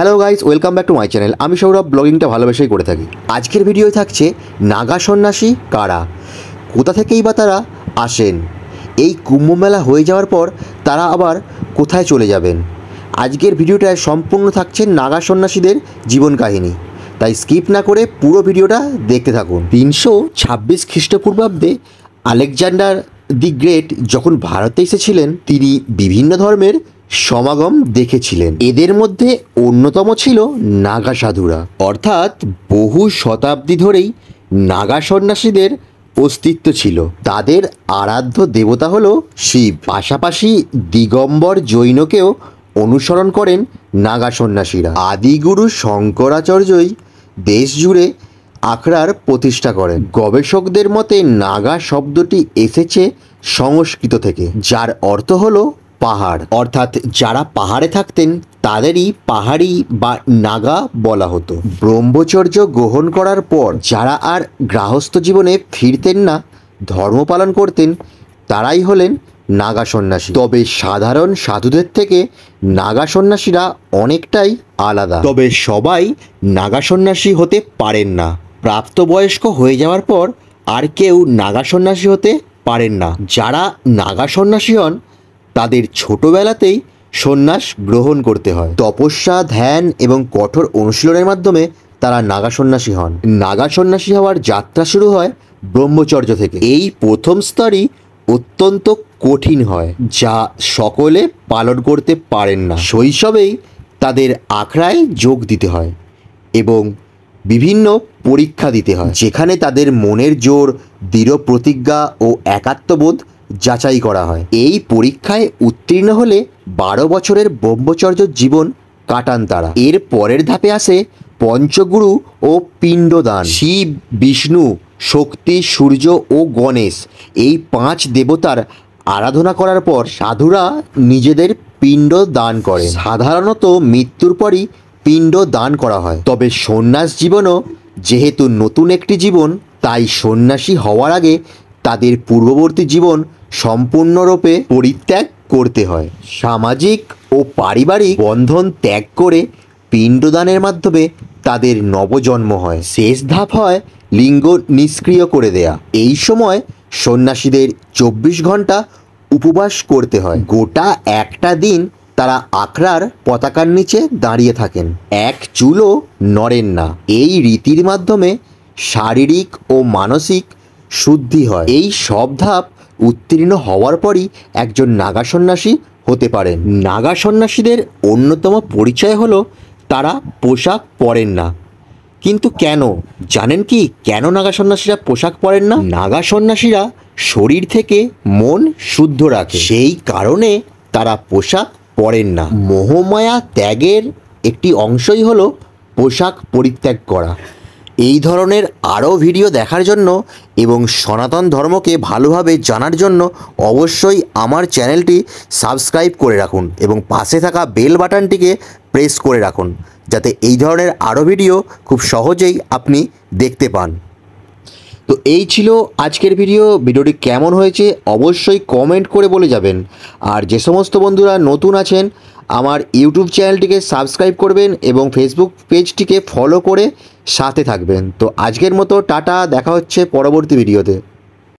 Hello guys, welcome back to my channel. আমি সৌরভ ব্লগিংটা ভালোবেসেই করে থাকি। আজকের ভিডিওয় থাকছে নাগা সন্ন্যাসী কারা, কোথা থেকেই বা তারা আসেন, এই কুম্ভ মেলা হয়ে যাওয়ার পর তারা আবার কোথায় চলে যাবেন। আজকের ভিডিওটায় সম্পূর্ণ থাকছে নাগা সন্ন্যাসীদের জীবন কাহিনী, তাই স্কিপ না করে পুরো ভিডিওটা দেখতে থাকুন। 326 খ্রিস্টপূর্বাব্দে আলেকজান্ডার দি গ্রেট যখন ভারতে এসেছিলেন, তিনি বিভিন্ন ধর্মের সমাগম দেখেছিলেন। এদের মধ্যে অন্যতম ছিল নাগা সাধুরা, অর্থাৎ বহু শতাব্দী ধরেই নাগা সন্ন্যাসীদের অস্তিত্ব ছিল। তাদের আরাধ্য দেবতা হলো শিব। পাশাপাশি দিগম্বর জৈনকেও অনুসরণ করেন নাগা সন্ন্যাসীরা। আদিগুরু শঙ্করাচার্যই দেশ জুড়ে আখড়ার প্রতিষ্ঠা করেন। গবেষকদের মতে নাগা শব্দটি এসেছে সংস্কৃত থেকে, যার অর্থ হলো পাহাড়, অর্থাৎ যারা পাহাড়ে থাকতেন তাদেরই পাহাড়ি বা নাগা বলা হতো। ব্রহ্মচর্য গ্রহণ করার পর যারা আর গৃহস্থ জীবনে ফিরতেন না, ধর্ম পালন করতেন, তারাই হলেন নাগা সন্ন্যাসী। তবে সাধারণ সাধুদের থেকে নাগা সন্ন্যাসীরা অনেকটাই আলাদা। তবে সবাই নাগা সন্ন্যাসী হতে পারেন না। প্রাপ্তবয়স্ক হয়ে যাওয়ার পর আর কেউ নাগা সন্ন্যাসী হতে পারেন না। যারা নাগা সন্ন্যাসী হন তাদের ছোটবেলাতেই সন্ন্যাস গ্রহণ করতে হয়। তপস্যা, ধ্যান এবং কঠোর অনুশীলনের মাধ্যমে তারা নাগা সন্ন্যাসী হন। নাগা সন্ন্যাসী হওয়ার যাত্রা শুরু হয় ব্রহ্মচর্য থেকে। এই প্রথম স্তরই অত্যন্ত কঠিন হয়, যা সকলে পালন করতে পারেন না। শৈশবেই তাদের আখড়ায় যোগ দিতে হয় এবং বিভিন্ন পরীক্ষা দিতে হয়, যেখানে তাদের মনের জোর, দৃঢ় প্রতিজ্ঞা ও একাত্মবোধ যাচাই করা হয়। এই পরীক্ষায় উত্তীর্ণ হলে 12 বছরের ব্রহ্মচর্য জীবন কাটান তারা। এর পরের ধাপে আসে পঞ্চগুরু ও পিণ্ডদান। শিব, বিষ্ণু, শক্তি, সূর্য ও গণেশ, এই 5 দেবতার আরাধনা করার পর সাধুরা নিজেদের পিণ্ড দান করে। সাধারণত মৃত্যুর পরই পিণ্ড দান করা হয়। তবে সন্ন্যাস জীবনও যেহেতু নতুন একটি জীবন, তাই সন্ন্যাসী হওয়ার আগে তাদের পূর্ববর্তী জীবন সম্পূর্ণরূপে পরিত্যাগ করতে হয়। সামাজিক ও পারিবারিক বন্ধন ত্যাগ করে পিণ্ডদানের মাধ্যমে তাদের নবজন্ম হয়। শেষ ধাপ হয় লিঙ্গ নিষ্ক্রিয় করে দেয়া। এই সময় সন্ন্যাসীদের 24 ঘন্টা উপবাস করতে হয়। গোটা একটা দিন তারা আখড়ার পতাকার নিচে দাঁড়িয়ে থাকেন, এক চুলও নড়েন না। এই রীতির মাধ্যমে শারীরিক ও মানসিক শুদ্ধি হয়। এই সব ধাপ উত্তীর্ণ হওয়ার পরই একজন নাগা সন্ন্যাসী হতে পারেন। নাগা সন্ন্যাসীদের অন্যতম পরিচয় হলো তারা পোশাক পরেন না। কিন্তু কেন জানেন কি, কেন নাগা সন্ন্যাসীরা পোশাক পরেন না? নাগা সন্ন্যাসীরা শরীর থেকে মন শুদ্ধ রাখে, সেই কারণে তারা পোশাক পরেন না। মোহমায়া ত্যাগের একটি অংশই হলো পোশাক পরিত্যাগ করা। এই ধরনের আরও ভিডিও দেখার জন্য এবং সনাতন ধর্মকে ভালোভাবে জানার জন্য অবশ্যই আমার চ্যানেলটি সাবস্ক্রাইব করে রাখুন এবং পাশে থাকা বেল বাটনটিকে প্রেস করে রাখুন, যাতে এই ধরনের আরও ভিডিও খুব সহজেই আপনি দেখতে পান। তো এই ছিল আজকের ভিডিওটি কেমন হয়েছে অবশ্যই কমেন্ট করে বলে যাবেন। আর যে সমস্ত বন্ধুরা নতুন আছেন, আমার ইউটিউব চ্যানেলটিকে সাবস্ক্রাইব করবেন এবং ফেসবুক পেজটিকে ফলো করে সাথে থাকবেন। তো আজকের মতো টাটা, দেখা হচ্ছে পরবর্তী ভিডিওতে।